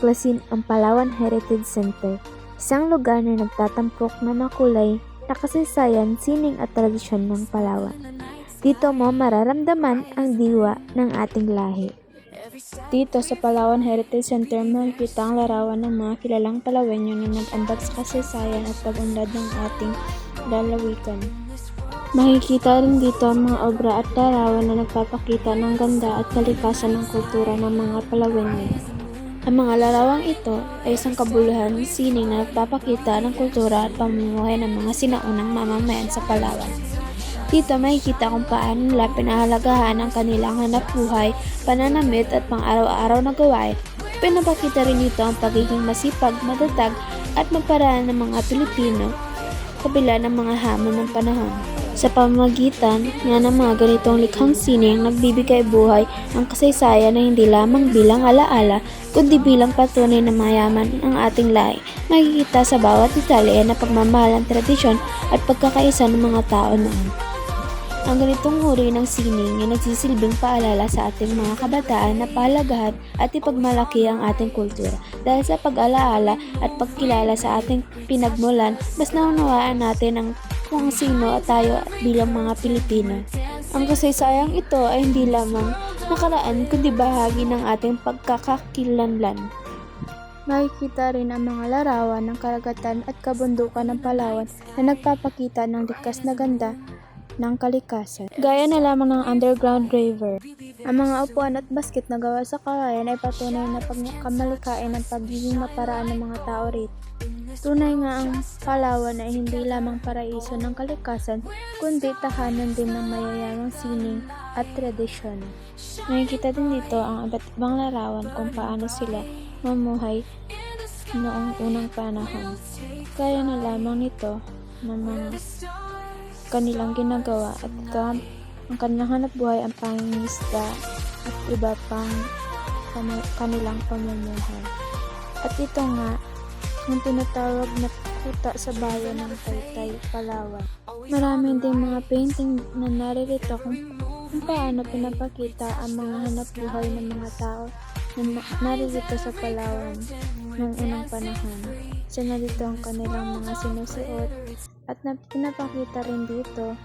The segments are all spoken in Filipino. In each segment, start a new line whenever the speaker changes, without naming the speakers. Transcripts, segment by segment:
tuklasin ang Palawan Heritage Center, isang lugar na nagtatampok na makulay na kasaysayan, sining at tradisyon ng Palawan. Dito mo mararamdaman ang diwa ng ating lahi.
Dito sa Palawan Heritage Center, makikita ang larawan ng mga kilalang Palawenyo na nag-ambag sa kasaysayan at pag-unlad ng ating lalawigan. Makikita rin dito ang mga obra at larawan na nagpapakita ng ganda at kalikasan ng kultura ng mga Palawenyo. Ang mga larawang ito ay isang kabuluhan sining na nagpapakita ng kultura at pamumuhay ng mga sinaunang mamamayan sa Palawan. Dito makikita kung paano nila pinahalagahan ang kanilang hanapbuhay, pananamit at pang-araw-araw na gawain. Pinapakita rin dito ang pagiging masipag, matatag at maparaan ng mga Pilipino kabila ng mga hamon ng panahon. Sa pamamagitan nga ng mga ganitong likhang sining, nagbibigay buhay ang kasaysayan na hindi lamang bilang alaala, kundi bilang patunay na mayaman ang ating lahi. Makikita sa bawat detalye na pagmamahal ng tradisyon at pagkakaisa ng mga tao noon. Ang ganitong uri ng sining ay nagsisilbing paalala sa ating mga kabataan na pahalagahan at ipagmalaki ang ating kultura. Dahil sa pag-alaala at pagkilala sa ating pinagmulan, mas naunawaan natin ang kung sino at tayo bilang mga Pilipino. Ang kasaysayang ito ay hindi lamang nakaraan kundi bahagi ng ating pagkakakilanlan. Makikita rin ang mga larawan ng karagatan at kabundukan ng Palawan na nagpapakita ng likas na ganda ng kalikasan. Gaya na lamang ng underground river. Ang mga upuan at basket na gawa sa kawayan ay patunay na pagkamalikain ng pagiging maparaan ng mga tao rito. Tunay nga ang Palawan ay hindi lamang paraiso ng kalikasan, kundi tahanan din ng mayayamang sining at tradisyon. Nakikita din dito ang iba't ibang larawan kung paano sila mamuhay noong unang panahon. Kaya na lamang nito ng mga kanilang ginagawa at ito ang kanilang hanapbuhay, ang pangingisda at iba pang kanilang pamumuhay. At ito nga ang tinatawag na kuta sa bayan ng Taytay, Palawan. Marami din mga painting na naririto kung paano pinapakita ang mga hanapbuhay ng mga tao na naririto sa Palawan noong unang panahon. Siya dito ang kanilang mga sinusuot at pinapakita rin dito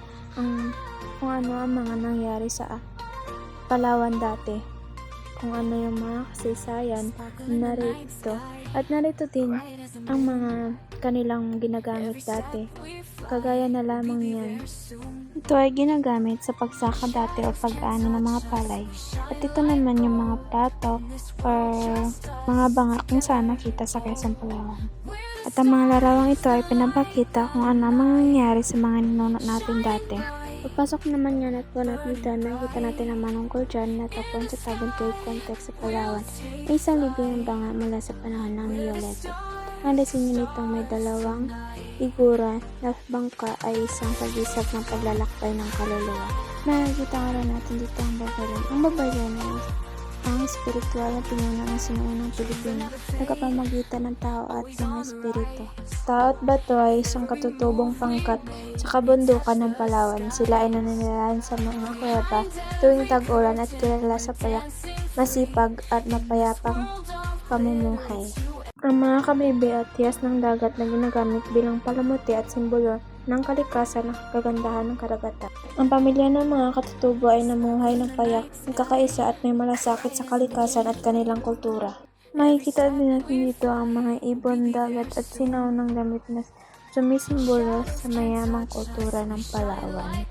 kung ano ang mga nangyari sa Palawan dati, kung ano yung mga kasaysayan narito, at narito din ang mga kanilang ginagamit dati. Kagaya na lamang yan, ito ay ginagamit sa pagsaka dati o pag-ani ng mga palay, at ito naman yung mga plato or mga banga kung saan nakita sa Quezon, Palawan. At ang mga larawang ito ay pinapakita kung ano ang nangyayari sa mga ninuno natin dati. Pagpasok naman yan at po natin nakikita natin ang manungkol dyan na tapuan sa Tabon Cave Complex sa Palawan ay isang libing banga mula sa panahon ng Neolithic. Ang disenyo nitong may dalawang figura na bangka ay isang pag-isap ng paglalakbay ng kaluluwa. Nakikita nga rin natin dito ang babayan. Ang babayan ay ang espiritual na pinuno ng sinuunang Pilipino, nagkapamagitan ng tao at mga espiritu. Tao at bato ay isang katutubong pangkat sa kabundukan ng Palawan. Sila ay naninilahan sa mga kuweba tuwing tag-ulan at kilala sa payak, masipag at mapayapang pamumuhay. Ang mga kabibe at hiyas ng dagat na ginagamit bilang palamuti at simbolo ng kalikasan at kagandahan ng karagatan. Ang pamilya ng mga katutubo ay namuhay ng payak, nagkakaisa at may malasakit sa kalikasan at kanilang kultura. Makikita din natin dito ang mga ibon, dagat at sinaunang damit na sumisimbolo sa mayamang kultura ng Palawan.